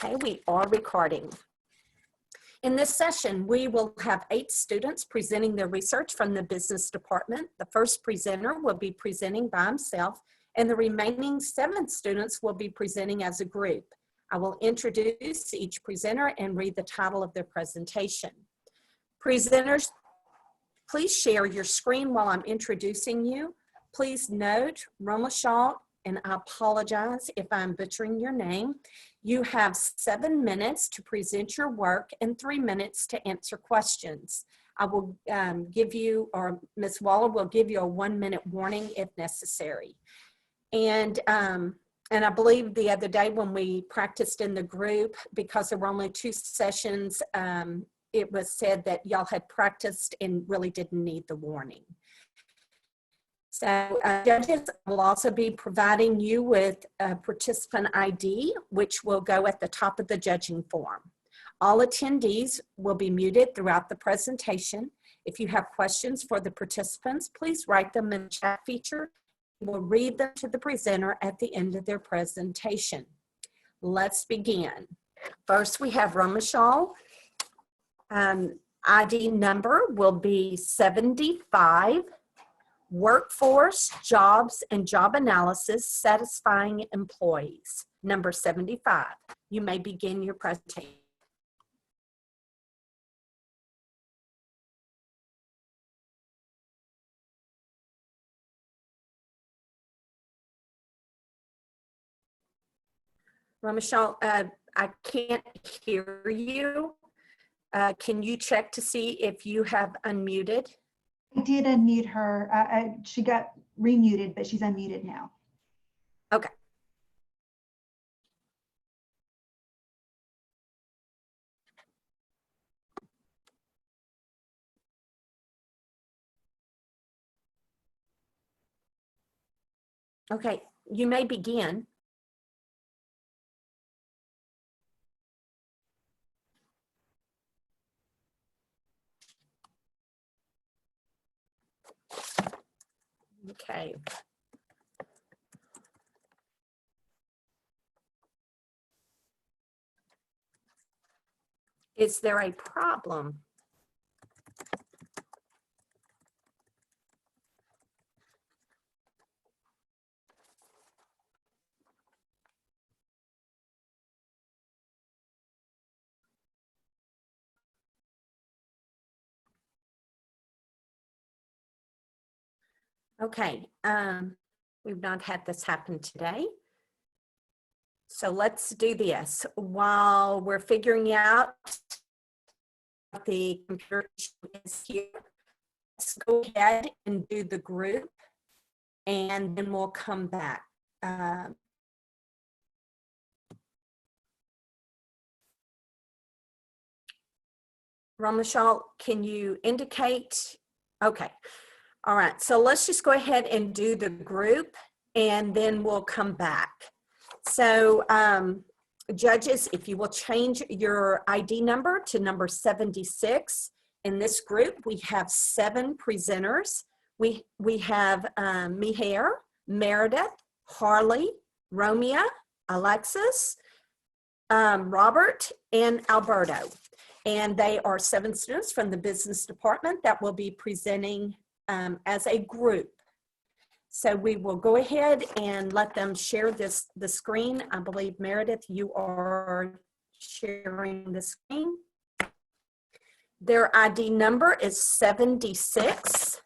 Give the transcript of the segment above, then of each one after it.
Okay, we are recording. In this session, we will have 8 students presenting their research from the business department. The first presenter will be presenting by himself, and the remaining 7 students will be presenting as a group. I will introduce each presenter and read the title of their presentation. Presenters, please share your screen while I'm introducing you. Please note, Romashal, and I apologize if I'm butchering your name, you have 7 minutes to present your work and 3 minutes to answer questions. I will give you, or Ms. Waller will give you a 1-minute warning if necessary. And I believe the other day when we practiced in the group, because there were only 2 sessions, it was said that y'all had practiced and really didn't need the warning. So judges will also be providing you with a participant ID, which will go at the top of the judging form. All attendees will be muted throughout the presentation. If you have questions for the participants, please write them in the chat feature. We'll read them to the presenter at the end of their presentation. Let's begin. First, we have Romashal. ID number will be 75. Workforce, jobs, and job analysis satisfying employees. Number 75. You may begin your presentation. Romashal, I can't hear you. Can you check to see if you have unmuted? I did unmute her. She got remuted, but she's unmuted now. Okay. Okay, you may begin. Okay. Is there a problem? Okay, we've not had this happen today. So let's do this. While we're figuring out the computer is here, let's go ahead and do the group, and then we'll come back. Romashal, can you indicate? Okay. All right, so let's just go ahead and do the group, and then we'll come back. So judges, if you will change your ID number to number 76. In this group, we have 7 presenters. We have Mihair, Meredith, Harley, Romeo, Alexis, Robert, and Alberto. And they are 7 students from the business department that will be presenting as a group. So we will go ahead and let them share the screen. I believe, Meredith, you are sharing the screen. Their ID number is 76,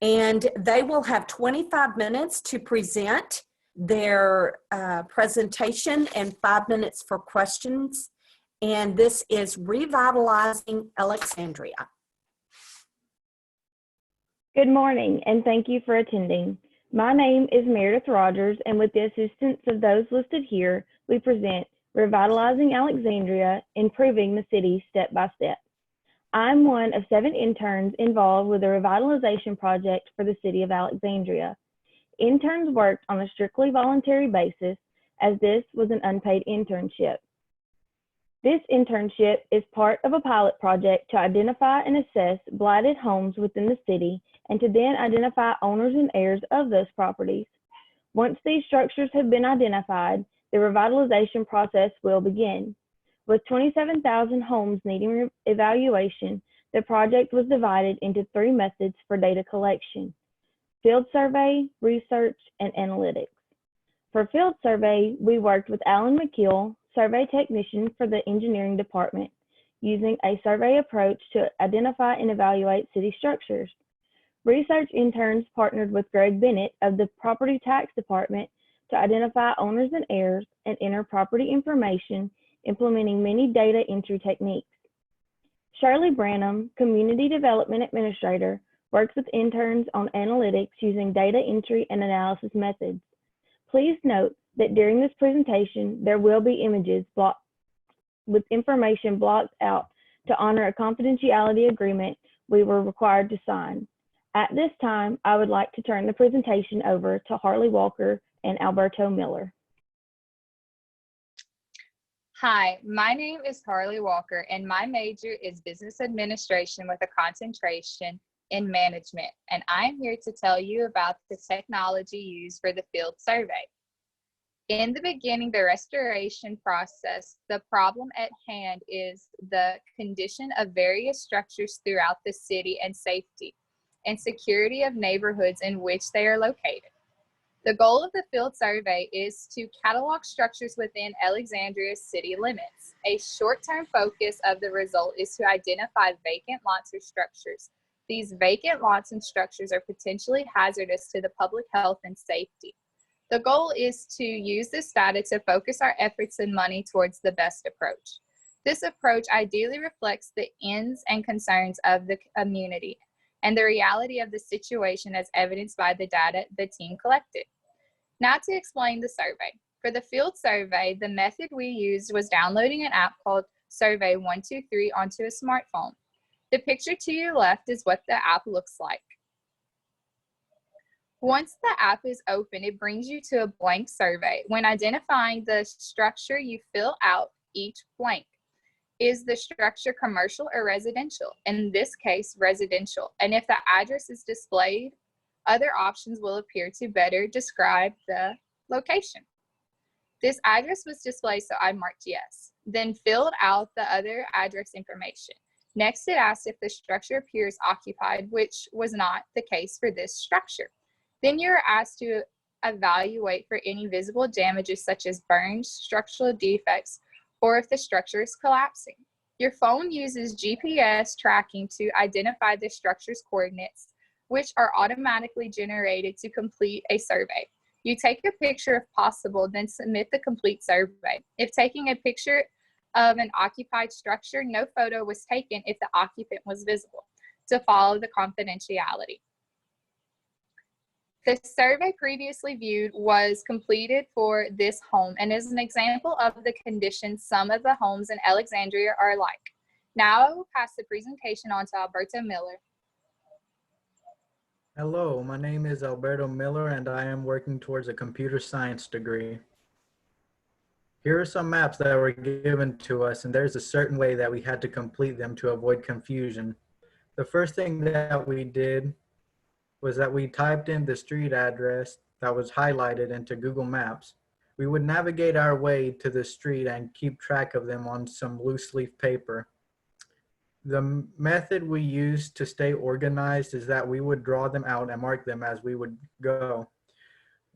and they will have 25 minutes to present their presentation and 5 minutes for questions. And this is Revitalizing Alexandria. Good morning, and thank you for attending. My name is Meredith Rogers, and with the assistance of those listed here, we present Revitalizing Alexandria, Improving the City Step by Step. I'm one of 7 interns involved with the revitalization project for the City of Alexandria. Interns worked on a strictly voluntary basis, as this was an unpaid internship. This internship is part of a pilot project to identify and assess blighted homes within the city and to then identify owners and heirs of those properties. Once these structures have been identified, the revitalization process will begin. With 27,000 homes needing evaluation, the project was divided into 3 methods for data collection: field survey, research, and analytics. For field survey, we worked with Alan McKeel, survey technician for the engineering department, using a survey approach to identify and evaluate city structures. Research interns partnered with Greg Bennett of the property tax department to identify owners and heirs and enter property information, implementing many data entry techniques. Shirley Branham, community development administrator, works with interns on analytics using data entry and analysis methods. Please note that during this presentation, there will be images with information blocked out to honor a confidentiality agreement we were required to sign. At this time, I would like to turn the presentation over to Harley Walker and Alberto Miller. Hi, my name is Harley Walker, and my major is business administration with a concentration in management, and I'm here to tell you about the technology used for the field survey. In the beginning, the restoration process, the problem at hand is the condition of various structures throughout the city and safety and security of neighborhoods in which they are located. The goal of the field survey is to catalog structures within Alexandria's city limits. A short-term focus of the result is to identify vacant lots or structures. These vacant lots and structures are potentially hazardous to the public health and safety. The goal is to use this data to focus our efforts and money towards the best approach. This approach ideally reflects the ends and concerns of the community and the reality of the situation as evidenced by the data the team collected. Now to explain the survey. For the field survey, the method we used was downloading an app called Survey 123 onto a smartphone. The picture to your left is what the app looks like. Once the app is open, it brings you to a blank survey. When identifying the structure, you fill out each blank. Is the structure commercial or residential? In this case, residential. And if the address is displayed, other options will appear to better describe the location. This address was displayed, so I marked yes. Then filled out the other address information. Next, it asked if the structure appears occupied, which was not the case for this structure. Then you're asked to evaluate for any visible damages such as burns, structural defects, or if the structure is collapsing. Your phone uses GPS tracking to identify the structure's coordinates, which are automatically generated to complete a survey. You take a picture if possible, then submit the complete survey. If taking a picture of an occupied structure, no photo was taken if the occupant was visible to follow the confidentiality. The survey previously viewed was completed for this home and is an example of the conditions some of the homes in Alexandria are like. Now I will pass the presentation on to Alberto Miller. Hello, my name is Alberto Miller and I am working towards a computer science degree. Here are some maps that were given to us, and there's a certain way that we had to complete them to avoid confusion. The first thing that we did was that we typed in the street address that was highlighted into Google Maps. We would navigate our way to the street and keep track of them on some loose leaf paper. The method we used to stay organized is that we would draw them out and mark them as we would go.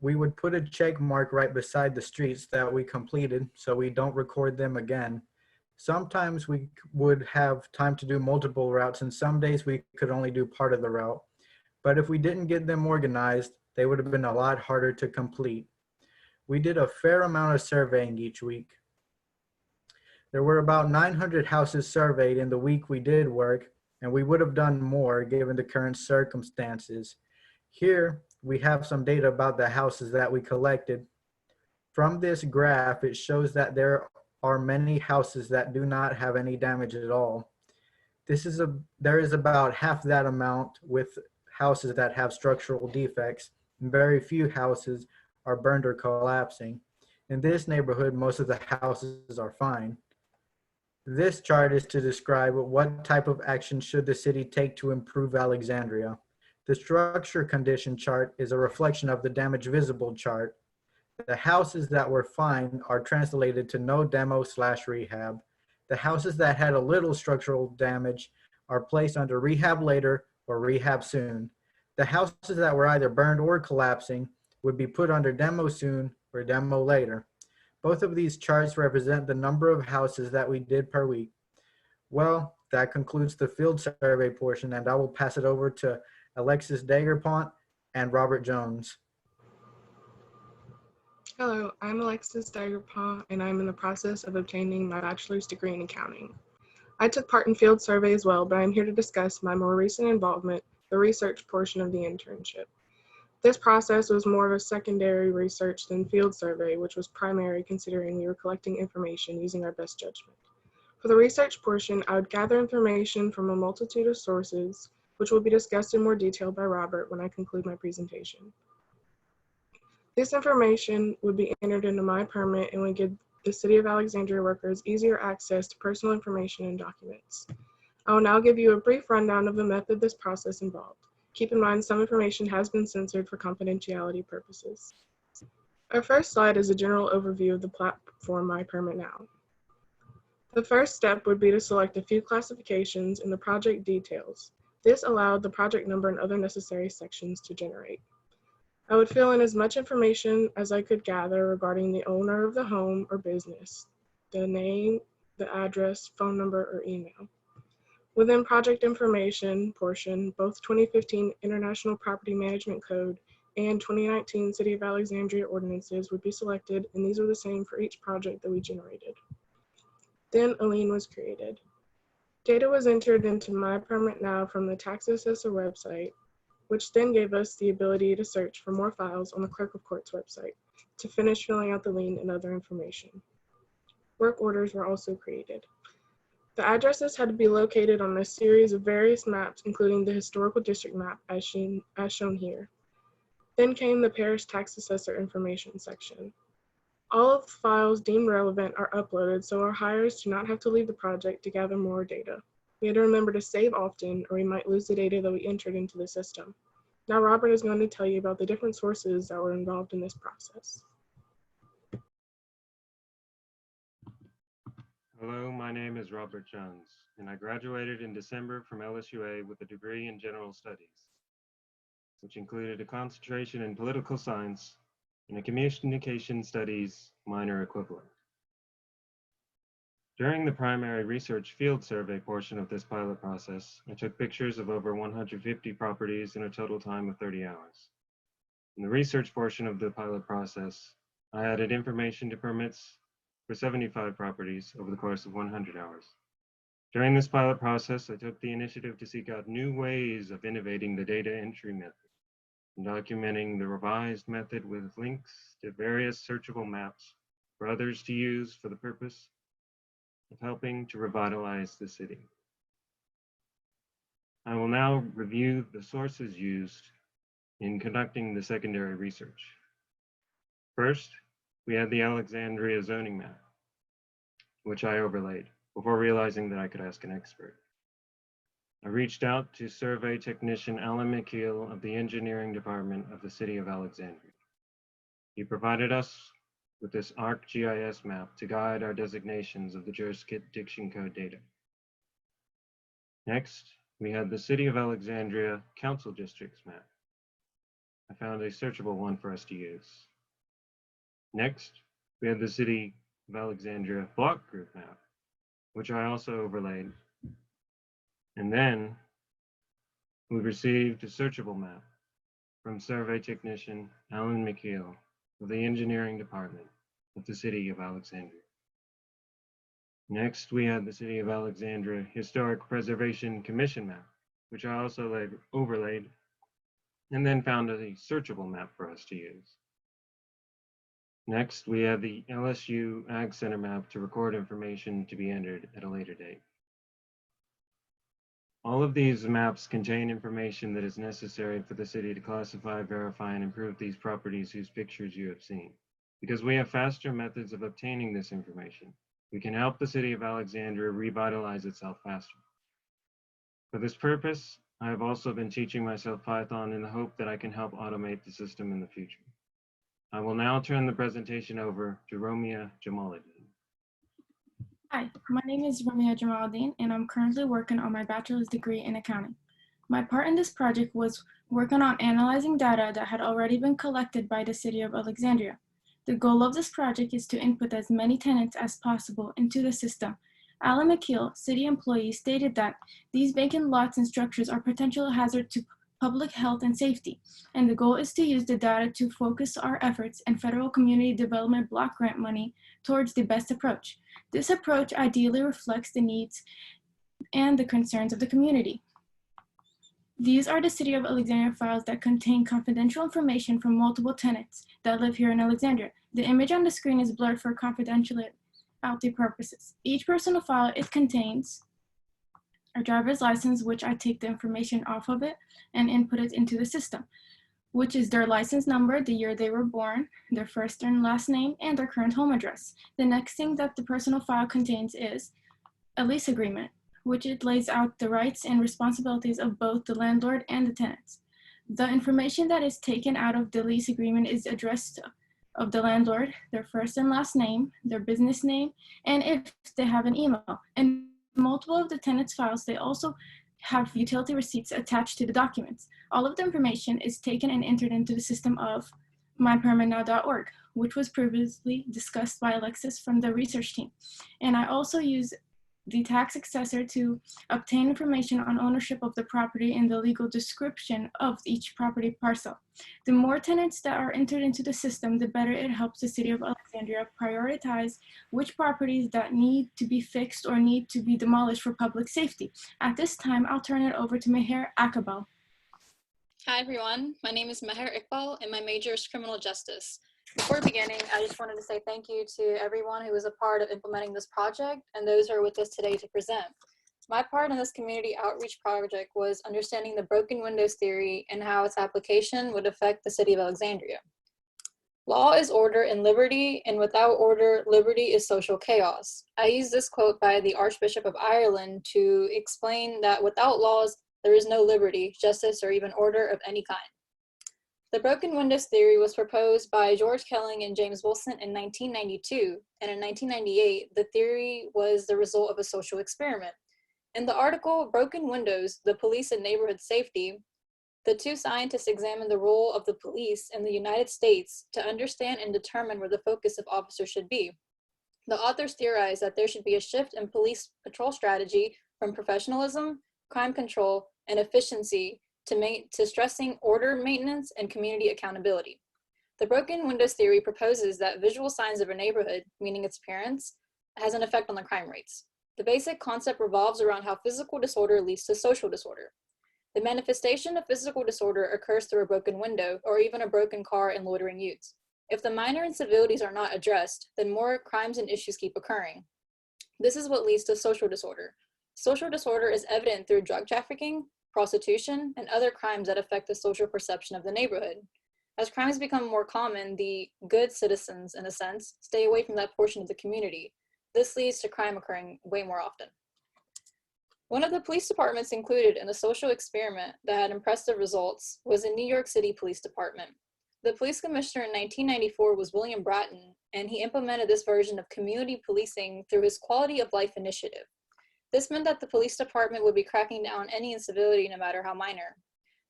We would put a check mark right beside the streets that we completed so we don't record them again. Sometimes we would have time to do multiple routes, and some days we could only do part of the route. But if we didn't get them organized, they would have been a lot harder to complete. We did a fair amount of surveying each week. There were about 900 houses surveyed in the week we did work, and we would have done more given the current circumstances. Here, we have some data about the houses that we collected. From this graph, it shows that there are many houses that do not have any damage at all. There is about half that amount with houses that have structural defects, and very few houses are burned or collapsing. In this neighborhood, most of the houses are fine. This chart is to describe what type of action should the city take to improve Alexandria. The structure condition chart is a reflection of the damage visible chart. The houses that were fine are translated to no demo/rehab. The houses that had a little structural damage are placed under rehab later or rehab soon. The houses that were either burned or collapsing would be put under demo soon or demo later. Both of these charts represent the number of houses that we did per week. Well, that concludes the field survey portion, and I will pass it over to Alexis Dagerpont and Robert Jones. Hello, I'm Alexis Dagerpont, and I'm in the process of obtaining my bachelor's degree in accounting. I took part in field survey as well, but I'm here to discuss my more recent involvement, the research portion of the internship. This process was more of a secondary research than field survey, which was primary considering we were collecting information using our best judgment. For the research portion, I would gather information from a multitude of sources, which will be discussed in more detail by Robert when I conclude my presentation. This information would be entered into my permit and would give the City of Alexandria workers easier access to personal information and documents. I will now give you a brief rundown of the method this process involved. Keep in mind some information has been censored for confidentiality purposes. Our first slide is a general overview of the platform My Permit Now. The first step would be to select a few classifications in the project details. This allowed the project number and other necessary sections to generate. I would fill in as much information as I could gather regarding the owner of the home or business, the name, the address, phone number, or email. Within project information portion, both 2015 International Property Management Code and 2019 City of Alexandria ordinances would be selected, and these were the same for each project that we generated. Then a lien was created. Data was entered into My Permit Now from the tax assessor website, which then gave us the ability to search for more files on the Clerk of Court's website to finish filling out the lien and other information. Work orders were also created. The addresses had to be located on a series of various maps, including the historical district map as shown here. Then came the parish tax assessor information section. All of the files deemed relevant are uploaded, so our hires do not have to leave the project to gather more data. We had to remember to save often, or we might lose the data that we entered into the system. Now Robert is going to tell you about the different sources that were involved in this process. Hello, my name is Robert Jones, and I graduated in December from LSUA with a degree in general studies, which included a concentration in political science and a communication studies minor equivalent. During the primary research field survey portion of this pilot process, I took pictures of over 150 properties in a total time of 30 hours. In the research portion of the pilot process, I added information to permits for 75 properties over the course of 100 hours. During this pilot process, I took the initiative to seek out new ways of innovating the data entry method and documenting the revised method with links to various searchable maps for others to use for the purpose of helping to revitalize the city. I will now review the sources used in conducting the secondary research. First, we had the Alexandria zoning map, which I overlaid before realizing that I could ask an expert. I reached out to survey technician Alan McKeel of the engineering department of the City of Alexandria. He provided us with this ArcGIS map to guide our designations of the jurisdiction code data. Next, we had the City of Alexandria Council Districts map. I found a searchable one for us to use. Next, we had the City of Alexandria Block Group map, which I also overlaid. And then we received a searchable map from survey technician Alan McKeel of the engineering department of the City of Alexandria. Next, we had the City of Alexandria Historic Preservation Commission map, which I also overlaid, and then found a searchable map for us to use. Next, we had the LSU Ag Center map to record information to be entered at a later date. All of these maps contain information that is necessary for the city to classify, verify, and improve these properties whose pictures you have seen. Because we have faster methods of obtaining this information, we can help the City of Alexandria revitalize itself faster. For this purpose, I have also been teaching myself Python in the hope that I can help automate the system in the future. I will now turn the presentation over to Romia Jamaluddin. Hi, my name is Ramia Jamaluddin, and I'm currently working on my bachelor's degree in accounting. My part in this project was working on analyzing data that had already been collected by the city of Alexandria. The goal of this project is to input as many tenants as possible into the system. Alan McKeel, city employee, stated that these vacant lots and structures are potential hazard to public health and safety, and the goal is to use the data to focus our efforts and federal community development block grant money towards the best approach. This approach ideally reflects the needs and the concerns of the community. These are the City of Alexandria files that contain confidential information from multiple tenants that live here in Alexandria. The image on the screen is blurred for confidentiality purposes. Each personal file, it contains a driver's license, which I take the information off of it and input it into the system, which is their license number, the year they were born, their first and last name, and their current home address. The next thing that the personal file contains is a lease agreement, which it lays out the rights and responsibilities of both the landlord and the tenants. The information that is taken out of the lease agreement is address of the landlord, their first and last name, their business name, and if they have an email. And multiple of the tenants' files, they also have utility receipts attached to the documents. All of the information is taken and entered into the system of mypermitnow.org, which was previously discussed by Alexis from the research team. And I also use the tax assessor to obtain information on ownership of the property and the legal description of each property parcel. The more tenants that are entered into the system, the better it helps the City of Alexandria prioritize which properties that need to be fixed or need to be demolished for public safety. At this time, I'll turn it over to Meher Akabal. Hi everyone, my name is Meher Iqbal and my major is criminal justice. Before beginning, I just wanted to say thank you to everyone who was a part of implementing this project and those who are with us today to present. My part in this community outreach project was understanding the broken windows theory and how its application would affect the City of Alexandria. Law is order and liberty, and without order, liberty is social chaos. I use this quote by the Archbishop of Ireland to explain that without laws, there is no liberty, justice, or even order of any kind. The broken windows theory was proposed by George Kelling and James Wilson in 1992, and in 1998, the theory was the result of a social experiment. In the article, Broken Windows, the Police and Neighborhood Safety, the two scientists examined the role of the police in the United States to understand and determine where the focus of officers should be. The authors theorized that there should be a shift in police patrol strategy from professionalism, crime control, and efficiency to stressing order maintenance and community accountability. The broken windows theory proposes that visual signs of a neighborhood, meaning its appearance, has an effect on the crime rates. The basic concept revolves around how physical disorder leads to social disorder. The manifestation of physical disorder occurs through a broken window or even a broken car and loitering youths. If the minor incivilities are not addressed, then more crimes and issues keep occurring. This is what leads to social disorder. Social disorder is evident through drug trafficking, prostitution, and other crimes that affect the social perception of the neighborhood. As crimes become more common, the good citizens, in a sense, stay away from that portion of the community. This leads to crime occurring way more often. One of the police departments included in the social experiment that had impressive results was the New York City Police Department. The police commissioner in 1994 was William Bratton, and he implemented this version of community policing through his Quality of Life initiative. This meant that the police department would be cracking down on any incivility, no matter how minor.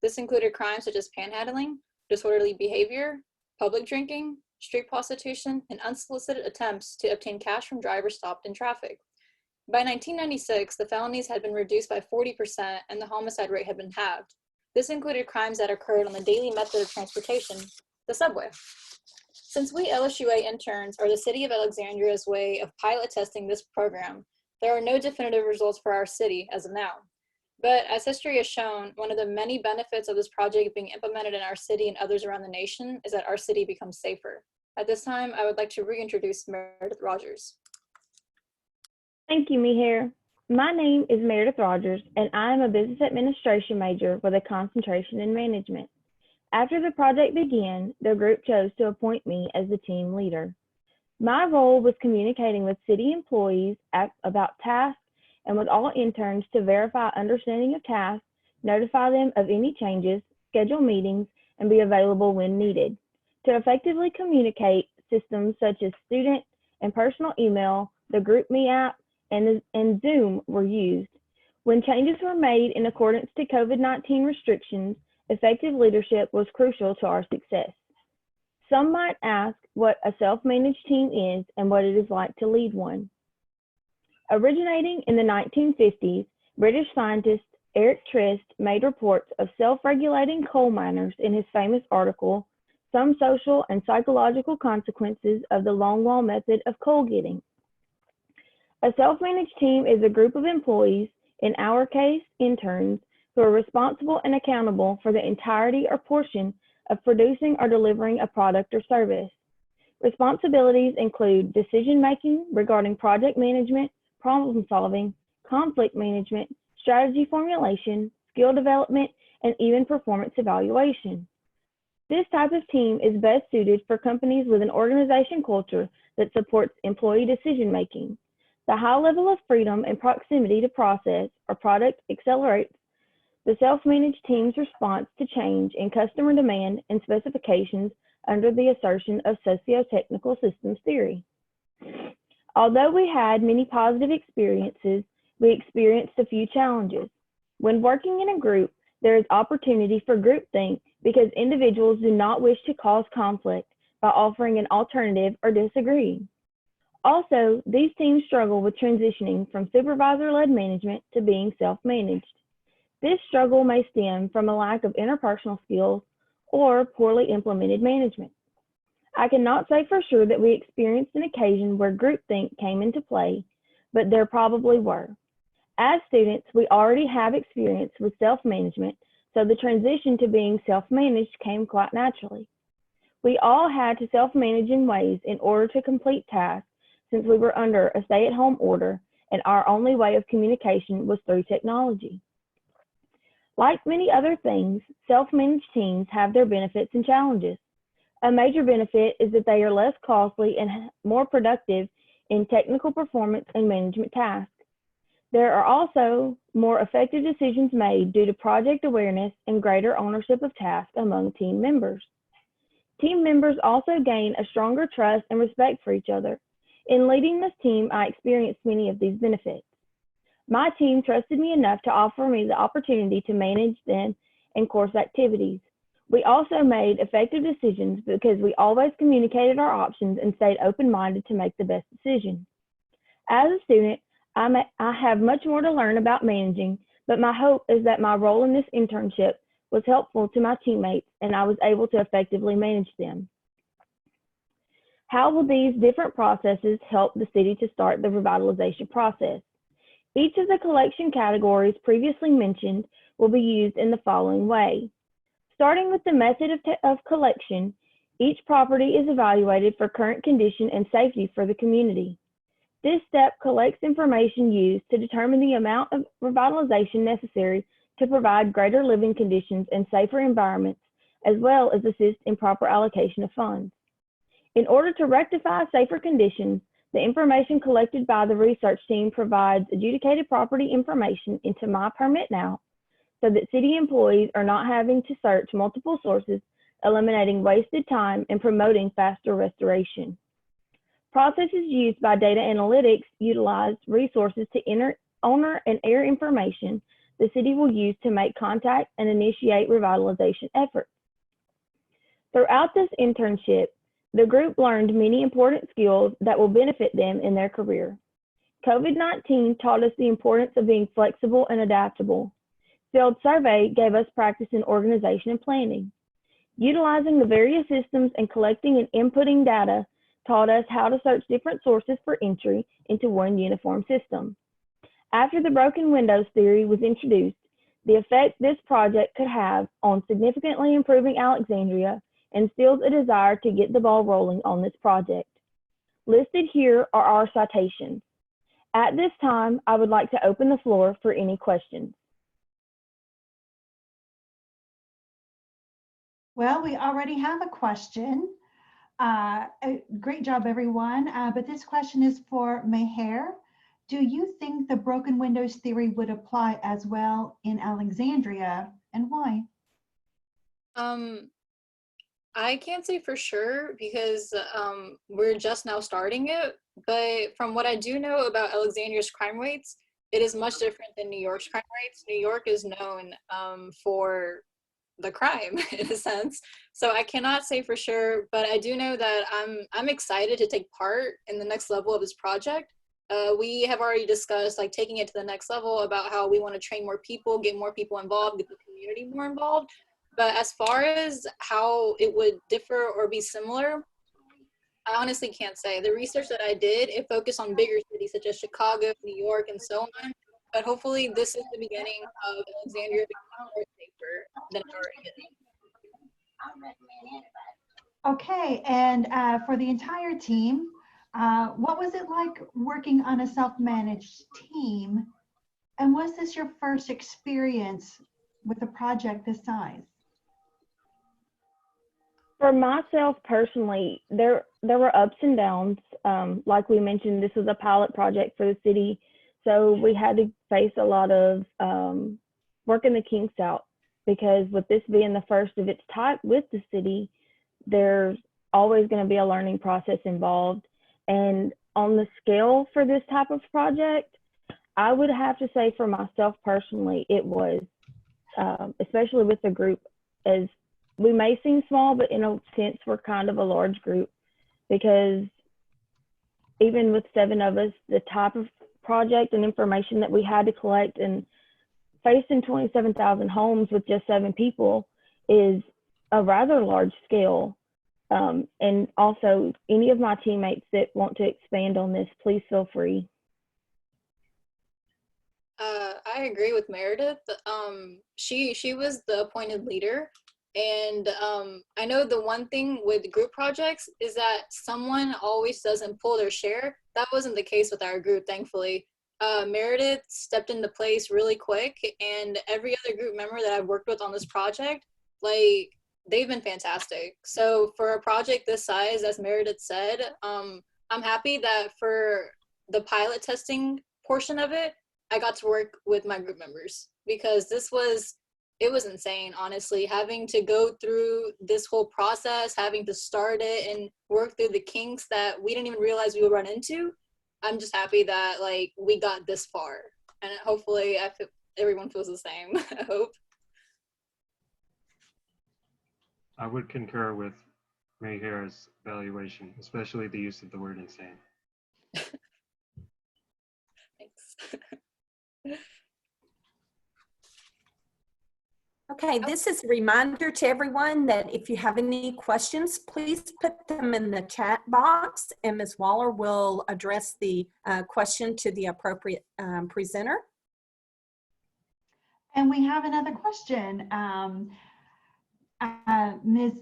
This included crimes such as panhandling, disorderly behavior, public drinking, street prostitution, and unsolicited attempts to obtain cash from drivers stopped in traffic. By 1996, the felonies had been reduced by 40% and the homicide rate had been halved. This included crimes that occurred on the daily method of transportation, the subway. Since we LSUA interns are the City of Alexandria's way of pilot testing this program, there are no definitive results for our city as of now. But as history has shown, one of the many benefits of this project being implemented in our city and others around the nation is that our city becomes safer. At this time, I would like to reintroduce Meredith Rogers. Thank you, Meher. My name is Meredith Rogers, and I am a business administration major with a concentration in management. After the project began, the group chose to appoint me as the team leader. My role was communicating with city employees about tasks and with all interns to verify understanding of tasks, notify them of any changes, schedule meetings, and be available when needed. To effectively communicate, systems such as student and personal email, the GroupMe app, and Zoom were used. When changes were made in accordance to COVID-19 restrictions, effective leadership was crucial to our success. Some might ask what a self-managed team is and what it is like to lead one. Originating in the 1950s, British scientist Eric Trist made reports of self-regulating coal miners in his famous article, Some Social and Psychological Consequences of the Longwall Method of Coal Getting. A self-managed team is a group of employees, in our case, interns, who are responsible and accountable for the entirety or portion of producing or delivering a product or service. Responsibilities include decision-making regarding project management, problem solving, conflict management, strategy formulation, skill development, and even performance evaluation. This type of team is best suited for companies with an organization culture that supports employee decision-making. The high level of freedom and proximity to process or product accelerates the self-managed team's response to change in customer demand and specifications under the assertion of socio-technical systems theory. Although we had many positive experiences, we experienced a few challenges. When working in a group, there is opportunity for groupthink because individuals do not wish to cause conflict by offering an alternative or disagreeing. Also, these teams struggle with transitioning from supervisor-led management to being self-managed. This struggle may stem from a lack of interpersonal skills or poorly implemented management. I cannot say for sure that we experienced an occasion where groupthink came into play, but there probably were. As students, we already have experience with self-management, so the transition to being self-managed came quite naturally. We all had to self-manage in ways in order to complete tasks since we were under a stay-at-home order and our only way of communication was through technology. Like many other things, self-managed teams have their benefits and challenges. A major benefit is that they are less costly and more productive in technical performance and management tasks. There are also more effective decisions made due to project awareness and greater ownership of tasks among team members. Team members also gain a stronger trust and respect for each other. In leading this team, I experienced many of these benefits. My team trusted me enough to offer me the opportunity to manage them and course activities. We also made effective decisions because we always communicated our options and stayed open-minded to make the best decision. As a student, I have much more to learn about managing, but my hope is that my role in this internship was helpful to my teammates and I was able to effectively manage them. How will these different processes help the city to start the revitalization process? Each of the collection categories previously mentioned will be used in the following way. Starting with the method of collection, each property is evaluated for current condition and safety for the community. This step collects information used to determine the amount of revitalization necessary to provide greater living conditions and safer environments, as well as assist in proper allocation of funds. In order to rectify safer conditions, the information collected by the research team provides adjudicated property information into My Permit Now, so that city employees are not having to search multiple sources, eliminating wasted time and promoting faster restoration. Processes used by data analytics utilize resources to enter owner and heir information the city will use to make contact and initiate revitalization efforts. Throughout this internship, the group learned many important skills that will benefit them in their career. COVID-19 taught us the importance of being flexible and adaptable. Field survey gave us practice in organization and planning. Utilizing the various systems and collecting and inputting data taught us how to search different sources for entry into one uniform system. After the broken windows theory was introduced, the effect this project could have on significantly improving Alexandria instills a desire to get the ball rolling on this project. Listed here are our citations. At this time, I would like to open the floor for any questions. Well, we already have a question. Great job, everyone. But this question is for Meher. Do you think the broken windows theory would apply as well in Alexandria, and why? I can't say for sure because we're just now starting it, but from what I do know about Alexandria's crime rates, it is much different than New York's crime rates. New York is known for the crime in a sense. So I cannot say for sure, but I do know that I'm excited to take part in the next level of this project. We have already discussed like taking it to the next level about how we want to train more people, get more people involved, get the community more involved. But as far as how it would differ or be similar, I honestly can't say. The research that I did, it focused on bigger cities such as Chicago, New York, and so on. But hopefully this is the beginning of Alexandria becoming more safer than it already is. Okay, and for the entire team, what was it like working on a self-managed team? And was this your first experience with a project this size? For myself personally, there were ups and downs. Like we mentioned, this was a pilot project for the city, so we had to face a lot of working the kinks out, because with this being the first of its type with the city, there's always going to be a learning process involved. And on the scale for this type of project, I would have to say for myself personally, it was, especially with the group, as we may seem small, but in a sense, we're kind of a large group, because even with 7 of us, the type of project and information that we had to collect and facing 27,000 homes with just 7 people is a rather large scale. And also, any of my teammates that want to expand on this, please feel free. I agree with Meredith. She was the appointed leader. And I know the one thing with group projects is that someone always doesn't pull their share. That wasn't the case with our group, thankfully. Meredith stepped into place really quick, and every other group member that I've worked with on this project, like, they've been fantastic. So for a project this size, as Meredith said, I'm happy that for the pilot testing portion of it, I got to work with my group members, because it was insane, honestly, having to go through this whole process, having to start it and work through the kinks that we didn't even realize we would run into. I'm just happy that like we got this far, and hopefully everyone feels the same. I hope. I would concur with Mayhair's valuation, especially the use of the word insane. Thanks. Okay, this is a reminder to everyone that if you have any questions, please put them in the chat box, and Ms. Waller will address the question to the appropriate presenter. And we have another question. Ms.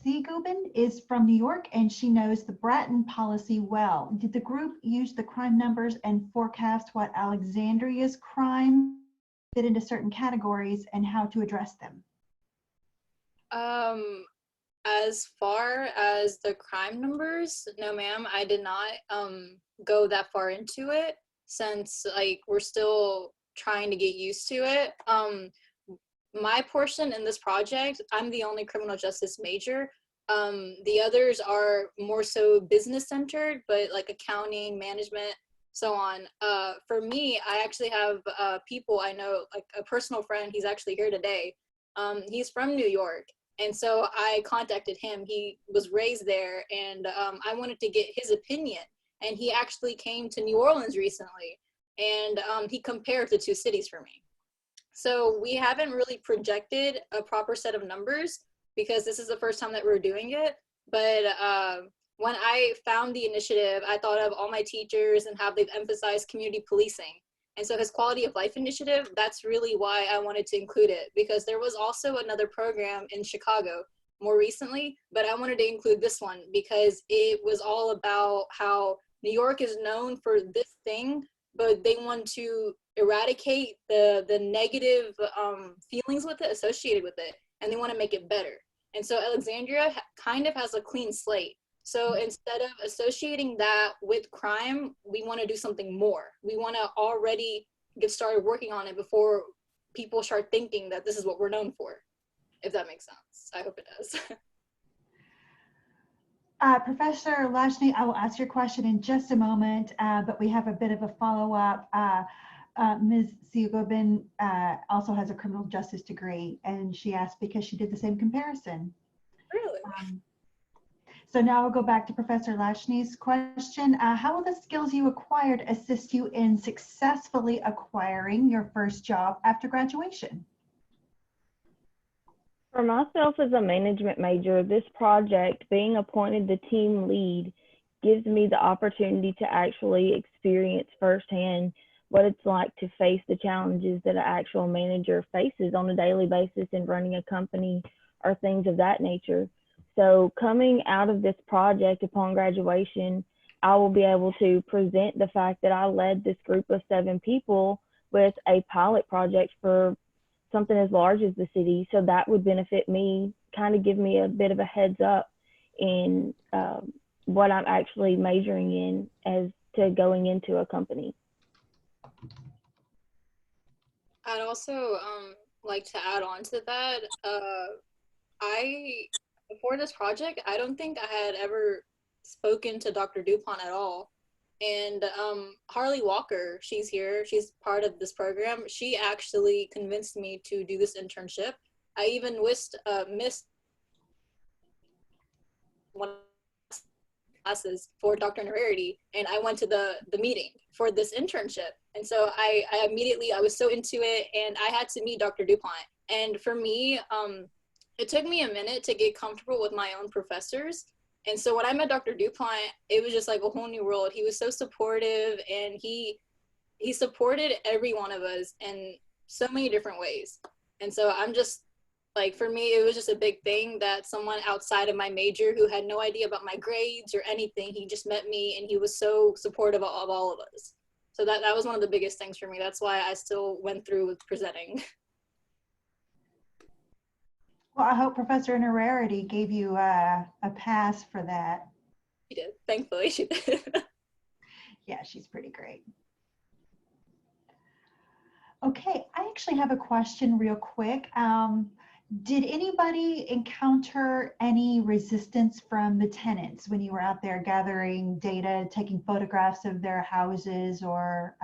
Seagobin is from New York, and she knows the Bratton policy well. Did the group use the crime numbers and forecast what Alexandria's crime fit into certain categories and how to address them? As far as the crime numbers, no ma'am, I did not go that far into it, since like we're still trying to get used to it. My portion in this project, I'm the only criminal justice major. The others are more so business centered, but like accounting, management, so on. For me, I actually have people I know, like a personal friend, he's actually here today. He's from New York. And so I contacted him. He was raised there, and I wanted to get his opinion. And he actually came to New Orleans recently, and he compared the 2 cities for me. So we haven't really projected a proper set of numbers, because this is the first time that we're doing it. But when I found the initiative, I thought of all my teachers and how they've emphasized community policing. And so his quality of life initiative, that's really why I wanted to include it, because there was also another program in Chicago more recently, but I wanted to include this one because it was all about how New York is known for this thing, but they want to eradicate the negative feelings with it, associated with it, and they want to make it better. And so Alexandria kind of has a clean slate. So instead of associating that with crime, we want to do something more. We want to already get started working on it before people start thinking that this is what we're known for, if that makes sense. I hope it does. Professor Lashny, I will ask your question in just a moment, but we have a bit of a follow-up. Ms. Siogobin also has a criminal justice degree, and she asked because she did the same comparison. Really? So now we'll go back to Professor Lashny's question. How will the skills you acquired assist you in successfully acquiring your first job after graduation? For myself as a management major, this project, being appointed the team lead, gives me the opportunity to actually experience firsthand what it's like to face the challenges that an actual manager faces on a daily basis in running a company or things of that nature. So coming out of this project upon graduation, I will be able to present the fact that I led this group of 7 people with a pilot project for something as large as the city. So that would benefit me, kind of give me a bit of a heads up in what I'm actually majoring in as to going into a company. I'd also like to add on to that. Before this project, I don't think I had ever spoken to Dr. DuPont at all. And Harley Walker, she's here. She's part of this program. She actually convinced me to do this internship. I even missed one classes for Dr. Nararity, and I went to the meeting for this internship. And so I was so into it, and I had to meet Dr. DuPont. And for me, it took me a minute to get comfortable with my own professors. And so when I met Dr. DuPont, it was just like a whole new world. He was so supportive, and he supported every one of us in so many different ways. And so I'm just like, for me, it was just a big thing that someone outside of my major who had no idea about my grades or anything, he just met me, and he was so supportive of all of us. So that was one of the biggest things for me. That's why I still went through with presenting. Well, I hope Professor Nararity gave you a pass for that. She did. Thankfully, she did. Yeah, she's pretty great. Okay, I actually have a question real quick. Did anybody encounter any resistance from the tenants when you were out there gathering data, taking photographs of their houses or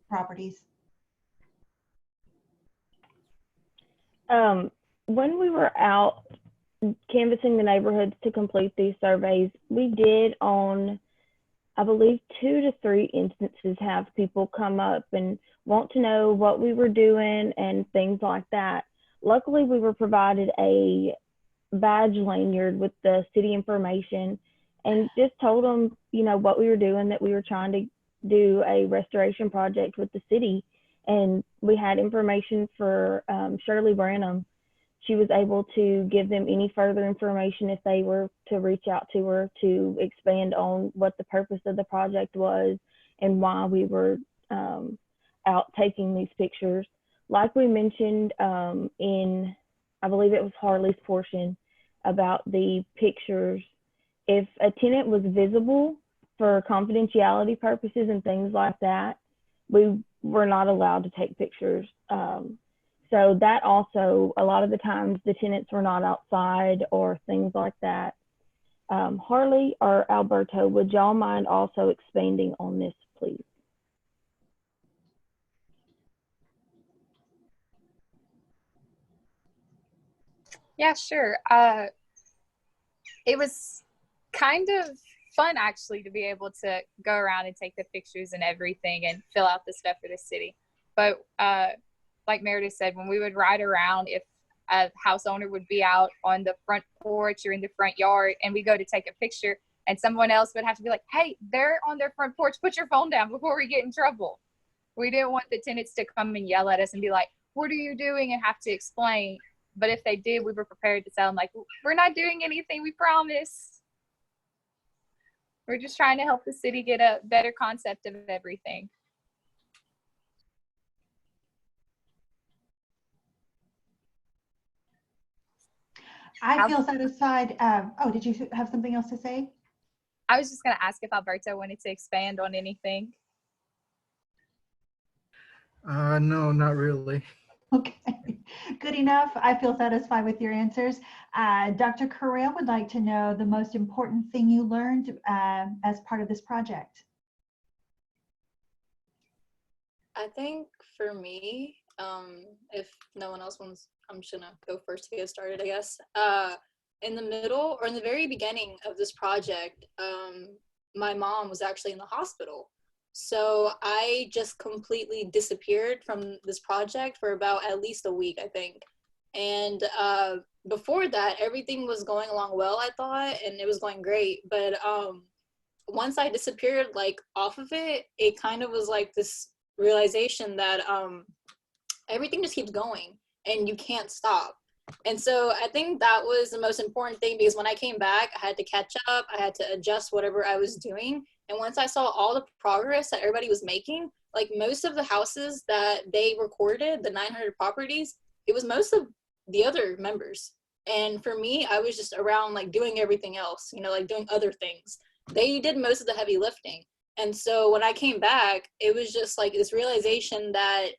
properties? When we were out canvassing the neighborhoods to complete these surveys, we did on, I believe, 2 to 3 instances have people come up and want to know what we were doing and things like that. Luckily, we were provided a badge lanyard with the city information and just told them, you know, what we were doing, that we were trying to do a restoration project with the city. And we had information for Shirley Branham. She was able to give them any further information if they were to reach out to her to expand on what the purpose of the project was and why we were out taking these pictures. Like we mentioned in, I believe it was Harley's portion about the pictures, if a tenant was visible for confidentiality purposes and things like that, we were not allowed to take pictures. So that also, a lot of the times the tenants were not outside or things like that. Harley or Alberto, would y'all mind also expanding on this, please? Yeah, sure. It was kind of fun actually to be able to go around and take the pictures and everything and fill out the stuff for the city. But like Meredith said, when we would ride around, if a house owner would be out on the front porch or in the front yard and we go to take a picture and someone else would have to be like, hey, they're on their front porch, put your phone down before we get in trouble. We didn't want the tenants to come and yell at us and be like, what are you doing, and have to explain. But if they did, we were prepared to tell them, like, we're not doing anything, we promise. We're just trying to help the city get a better concept of everything. I feel satisfied. Oh, did you have something else to say? I was just going to ask if Alberto wanted to expand on anything. No, not really. Okay, good enough. I feel satisfied with your answers. Dr. Correa would like to know the most important thing you learned as part of this project. I think for me, if no one else wants, I'm just gonna go first to get started, I guess. In the middle or in the very beginning of this project, my mom was actually in the hospital. So I just completely disappeared from this project for about at least a week, I think. And before that, everything was going along well, I thought, and it was going great. But once I disappeared, like off of it, it kind of was like this realization that everything just keeps going and you can't stop. And so I think that was the most important thing, because when I came back, I had to catch up, I had to adjust whatever I was doing. And once I saw all the progress that everybody was making, like most of the houses that they recorded, the 900 properties, it was most of the other members. And for me, I was just around like doing everything else, you know, like doing other things. They did most of the heavy lifting. And so when I came back, it was just like this realization that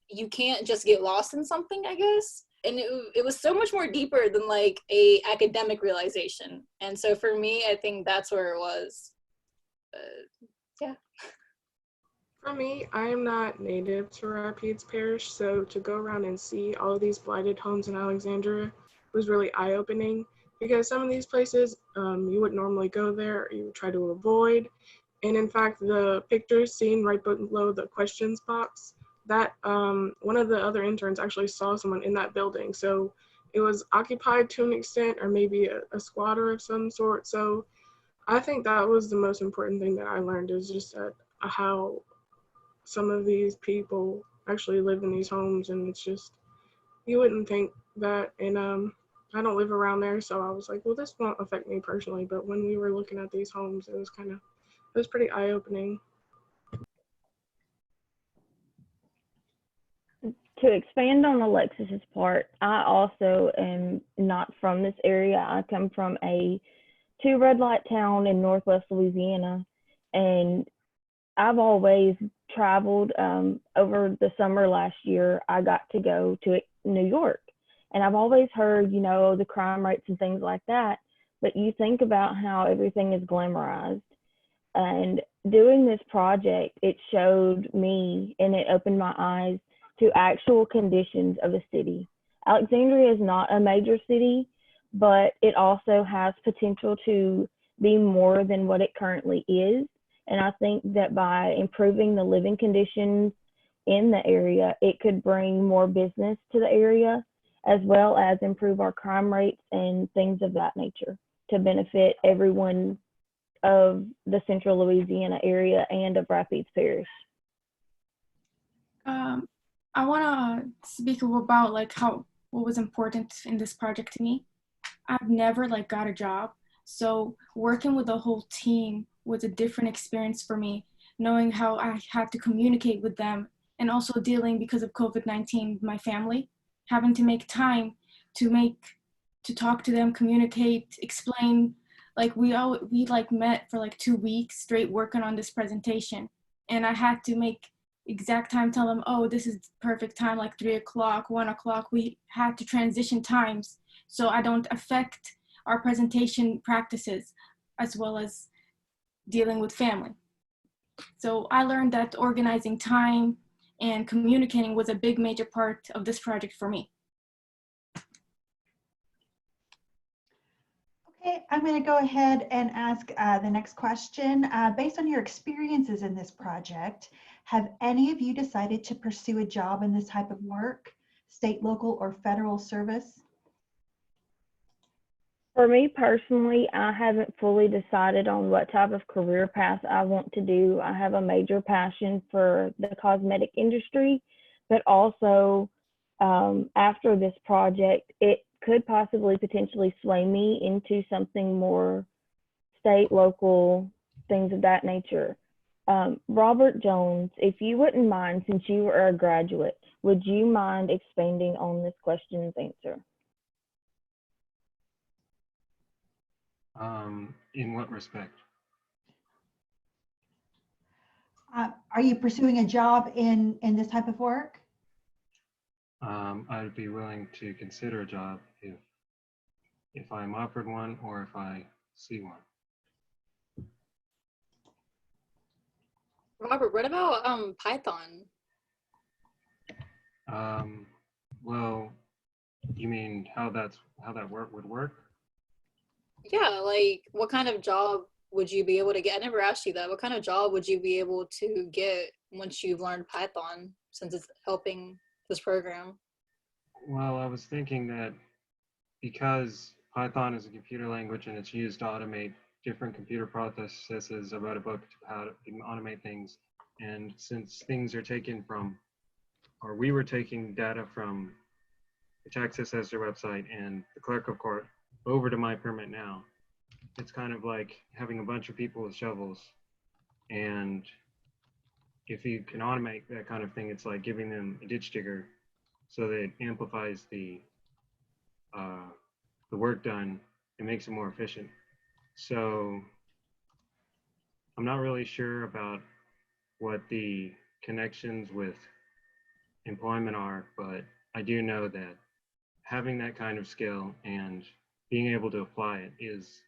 you can't just get lost in something, I guess. And it was so much more deeper than like a academic realization. And so for me, I think that's where it was. Yeah. For me, I am not native to Rapides Parish, so to go around and see all of these blighted homes in Alexandria was really eye-opening, because some of these places you wouldn't normally go there, or you would try to avoid. And in fact, the pictures seen right below the questions box, that one of the other interns actually saw someone in that building. So it was occupied to an extent, or maybe a squatter of some sort. So I think that was the most important thing that I learned, is just how some of these people actually live in these homes, and it's just, you wouldn't think that. And I don't live around there, so I was like, well, this won't affect me personally. But when we were looking at these homes, it was pretty eye-opening. To expand on Alexis's part, I also am not from this area. I come from a 2 red light town in Northwest Louisiana, and I've always traveled. Over the summer last year, I got to go to New York, and I've always heard, you know, the crime rates and things like that. But you think about how everything is glamorized. And doing this project, it showed me and it opened my eyes to actual conditions of a city. Alexandria is not a major city, but it also has potential to be more than what it currently is. And I think that by improving the living conditions in the area, it could bring more business to the area, as well as improve our crime rates and things of that nature to benefit everyone of the central Louisiana area and of Rapides Parish. I want to speak about like what was important in this project to me. I've never like got a job, so working with the whole team was a different experience for me, knowing how I had to communicate with them, and also dealing, because of COVID-19, with my family, having to make time to talk to them, communicate, explain. Like we like met for like 2 weeks straight working on this presentation, and I had to make exact time, tell them, oh, this is perfect time, like 3 o'clock, 1 o'clock. We had to transition times so I don't affect our presentation practices, as well as dealing with family. So I learned that organizing time and communicating was a big major part of this project for me. Okay, I'm going to go ahead and ask the next question. Based on your experiences in this project, have any of you decided to pursue a job in this type of work, state, local, or federal service? For me personally, I haven't fully decided on what type of career path I want to do. I have a major passion for the cosmetic industry, but also after this project, it could possibly potentially sway me into something more state, local, things of that nature. Robert Jones, if you wouldn't mind, since you are a graduate, would you mind expanding on this question's answer? In what respect? Are you pursuing a job in this type of work? I'd be willing to consider a job if I'm offered one or if I see one. Robert, what about Python? Well, you mean how that would work? Yeah, like what kind of job would you be able to get? I never asked you that. What kind of job would you be able to get once you've learned Python, since it's helping this program? Well, I was thinking that because Python is a computer language and it's used to automate different computer processes, I wrote a book to how to automate things. And since things are taken from, or we were taking data from the tax assessor website and the clerk of court over to My Permit Now, it's kind of like having a bunch of people with shovels. And if you can automate that kind of thing, it's like giving them a ditch digger so that it amplifies the work done and makes it more efficient. So I'm not really sure about what the connections with employment are, but I do know that having that kind of skill and being able to apply it is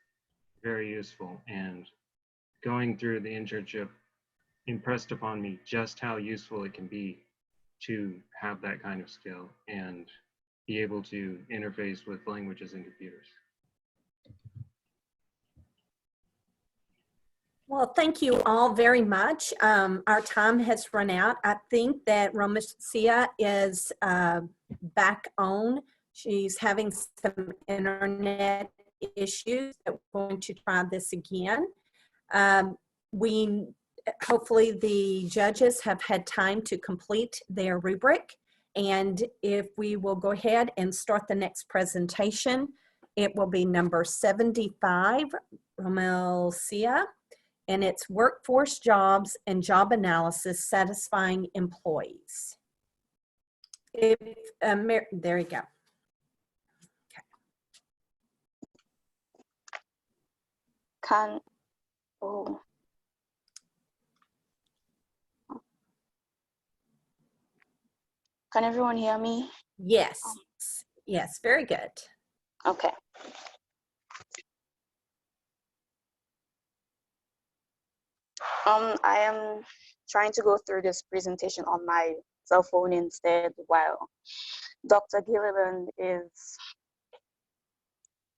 very useful. And going through the internship impressed upon me just how useful it can be to have that kind of skill and be able to interface with languages and computers. Well, thank you all very much. Our time has run out. I think that Romacia is back on. She's having some internet issues. We're going to try this again. Hopefully the judges have had time to complete their rubric. And if we will go ahead and start the next presentation, it will be number 75, Romacia. And it's workforce jobs and job analysis satisfying employees. There you go. Can everyone hear me? Yes. Yes, very good. Okay. I am trying to go through this presentation on my cell phone instead while Dr. Gilliland is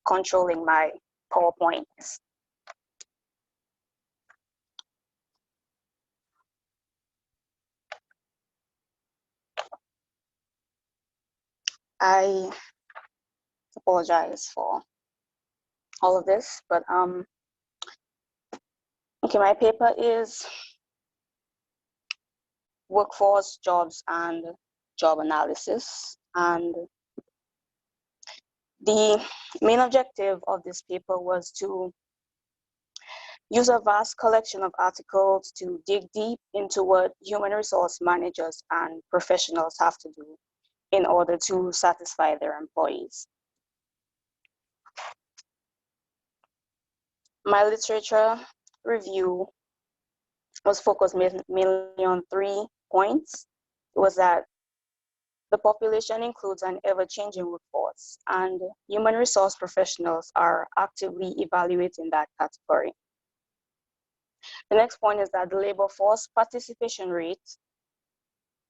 controlling my PowerPoints. I apologize for all of this, but okay, my paper is workforce jobs and job analysis, and the main objective of this paper was to use a vast collection of articles to dig deep into what human resource managers and professionals have to do in order to satisfy their employees. My literature review was focused mainly on 3 points. It was that the population includes an ever-changing workforce, and human resource professionals are actively evaluating that category. The next point is that the labor force participation rate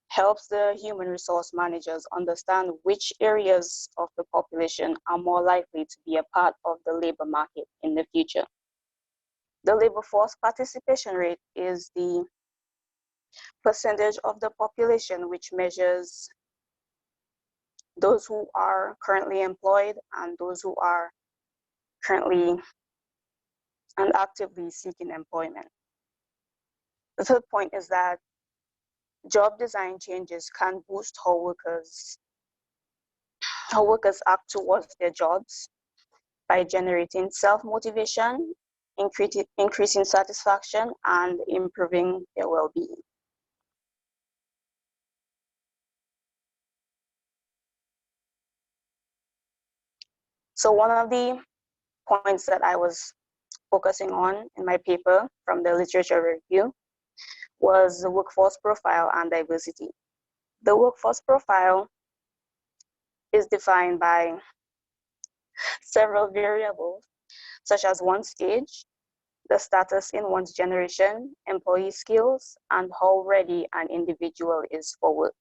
helps the human resource managers understand which areas of the population are more likely to be a part of the labor market in the future. The labor force participation rate is the percentage of the population which measures those who are currently employed and those who are currently and actively seeking employment. The third point is that job design changes can boost how workers act towards their jobs by generating self-motivation, increasing satisfaction, and improving their well-being. So one of the points that I was focusing on in my paper from the literature review was the workforce profile and diversity. The workforce profile is defined by several variables, such as one's age, the status in one's generation, employee skills, and how ready an individual is for work.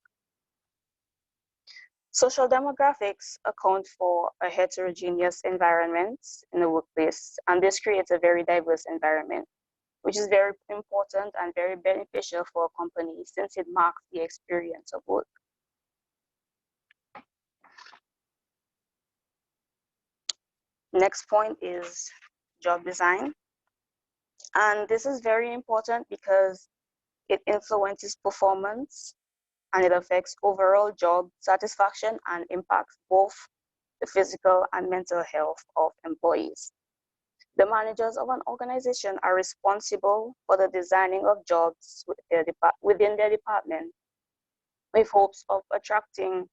Social demographics account for a heterogeneous environment in the workplace, and this creates a very diverse environment, which is very important and very beneficial for a company since it marks the experience of work. Next point is job design. And this is very important because it influences performance and it affects overall job satisfaction and impacts both the physical and mental health of employees. The managers of an organization are responsible for the designing of jobs within their department with hopes of attracting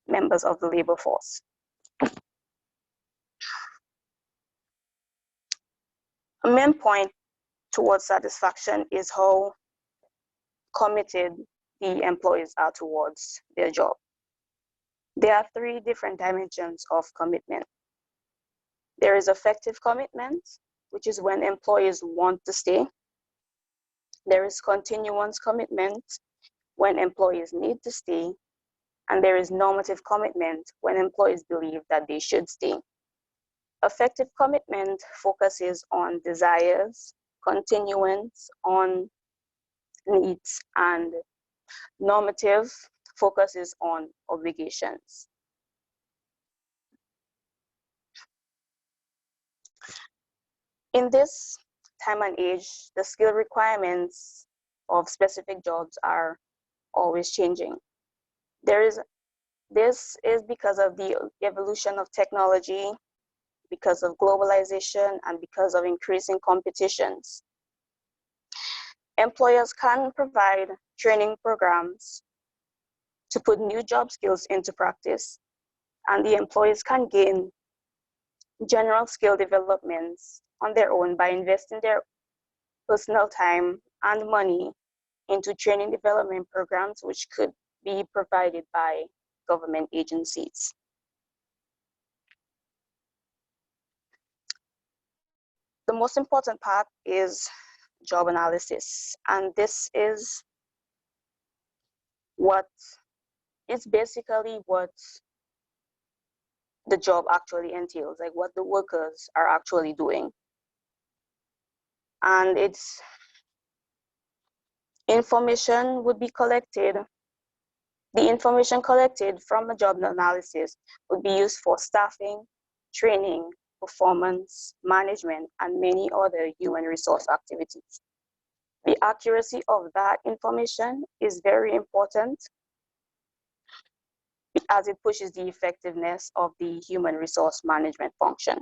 members of the labor force. A main point towards satisfaction is how committed the employees are towards their job. There are three different dimensions of commitment. There is effective commitment, which is when employees want to stay. There is continuance commitment, when employees need to stay. And there is normative commitment, when employees believe that they should stay. Effective commitment focuses on desires, continuance on needs, and normative focuses on obligations. In this time and age, the skill requirements of specific jobs are always changing. This is because of the evolution of technology, because of globalization, and because of increasing competitions. Employers can provide training programs to put new job skills into practice, and the employees can gain general skill developments on their own by investing their personal time and money into training development programs, which could be provided by government agencies. The most important part is job analysis, and this is it's basically what the job actually entails, like what the workers are actually doing. And its information would be collected. The information collected from a job analysis would be used for staffing, training, performance, management, and many other human resource activities. The accuracy of that information is very important as it pushes the effectiveness of the human resource management function.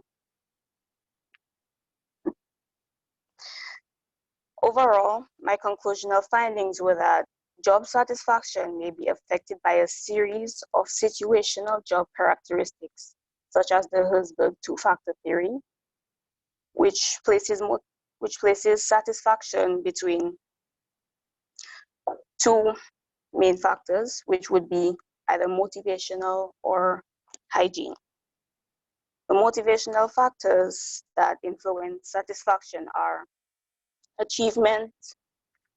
Overall, my conclusional findings were that job satisfaction may be affected by a series of situational job characteristics, such as the Herzberg two-factor theory, which places satisfaction between two main factors, which would be either motivational or hygiene. The motivational factors that influence satisfaction are achievement,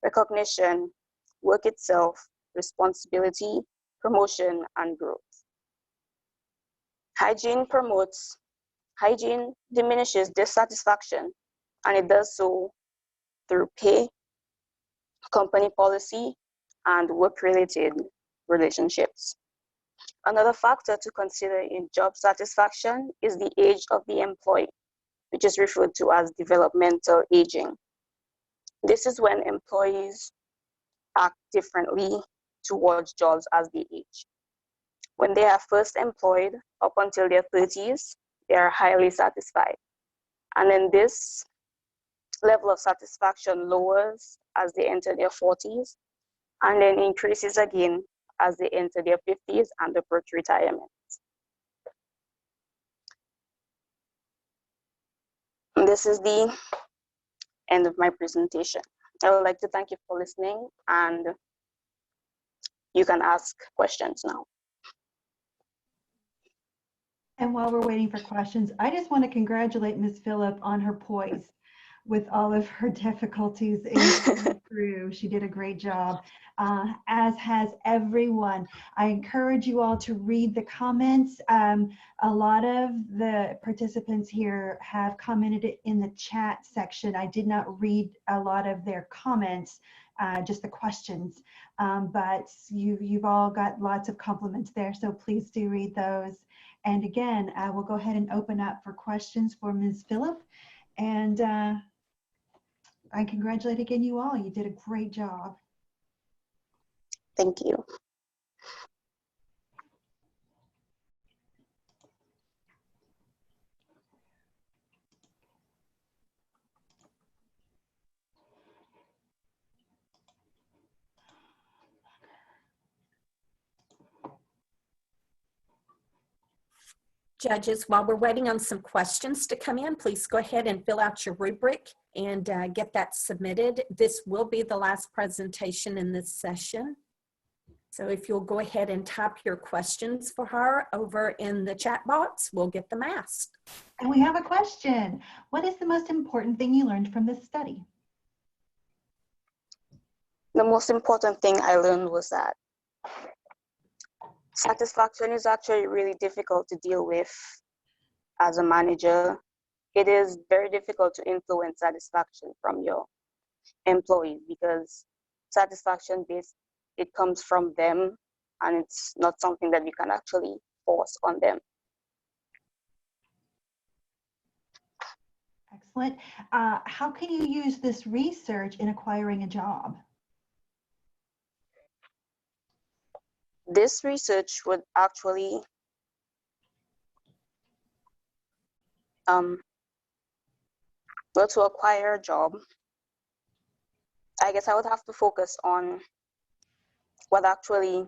recognition, work itself, responsibility, promotion, and growth. Hygiene diminishes dissatisfaction, and it does so through pay, company policy, and work-related relationships. Another factor to consider in job satisfaction is the age of the employee, which is referred to as developmental aging. This is when employees act differently towards jobs as they age. When they are first employed up until their 30s, they are highly satisfied. And then this level of satisfaction lowers as they enter their 40s, and then increases again as they enter their 50s and approach retirement. And this is the end of my presentation. I would like to thank you for listening, and you can ask questions now. And while we're waiting for questions, I just want to congratulate Ms. Phillip on her poise with all of her difficulties in getting through. She did a great job, as has everyone. I encourage you all to read the comments. A lot of the participants here have commented in the chat section. I did not read a lot of their comments, just the questions, but you've all got lots of compliments there, so please do read those. And again, we'll go ahead and open up for questions for Ms. Phillip. And I congratulate again you all. You did a great job. Thank you. Judges, while we're waiting on some questions to come in, please go ahead and fill out your rubric and get that submitted. This will be the last presentation in this session. So if you'll go ahead and type your questions for her over in the chat box, we'll get them asked. And we have a question. What is the most important thing you learned from this study? The most important thing I learned was that satisfaction is actually really difficult to deal with as a manager. It is very difficult to influence satisfaction from your employees because satisfaction it comes from them and it's not something that you can actually force on them. Excellent. How can you use this research in acquiring a job? This research would actually well, to acquire a job, I guess I would have to focus on what actually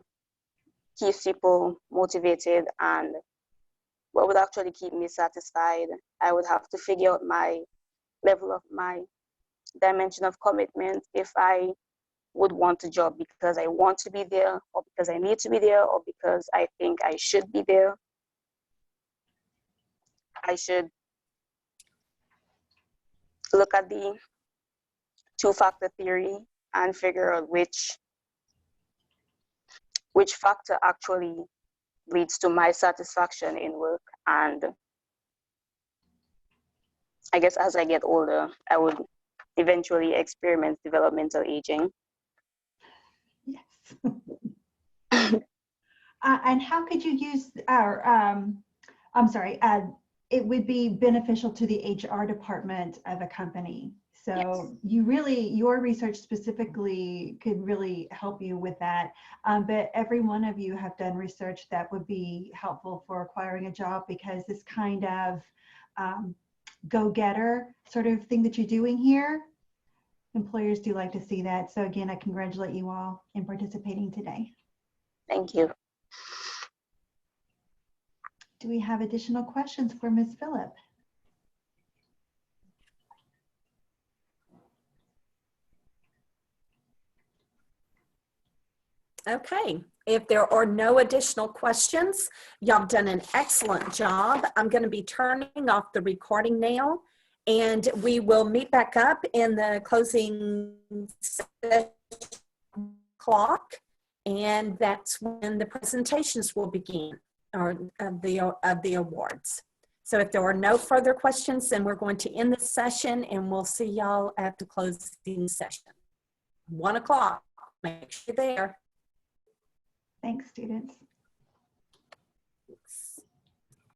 keeps people motivated and what would actually keep me satisfied. I would have to figure out my level of my dimension of commitment, if I would want a job because I want to be there or because I need to be there or because I think I should be there. I should look at the two-factor theory and figure out which factor actually leads to my satisfaction in work. And I guess as I get older, I would eventually experience developmental aging. Yes. And how could you use our, it would be beneficial to the HR department of a company. So yes. Your research specifically could really help you with that. But every one of you have done research that would be helpful for acquiring a job, because this kind of go-getter sort of thing that you're doing here, employers do like to see that. So again, I congratulate you all in participating today. Thank you. Do we have additional questions for Ms. Phillip? Okay, if there are no additional questions, y'all have done an excellent job. I'm going to be turning off the recording now, and we will meet back up in the closing clock, and that's when the presentations will begin, or of the awards. So if there are no further questions, then we're going to end this session, and we'll see y'all at the closing session. 1 o'clock. Make sure you're there. Thanks, students.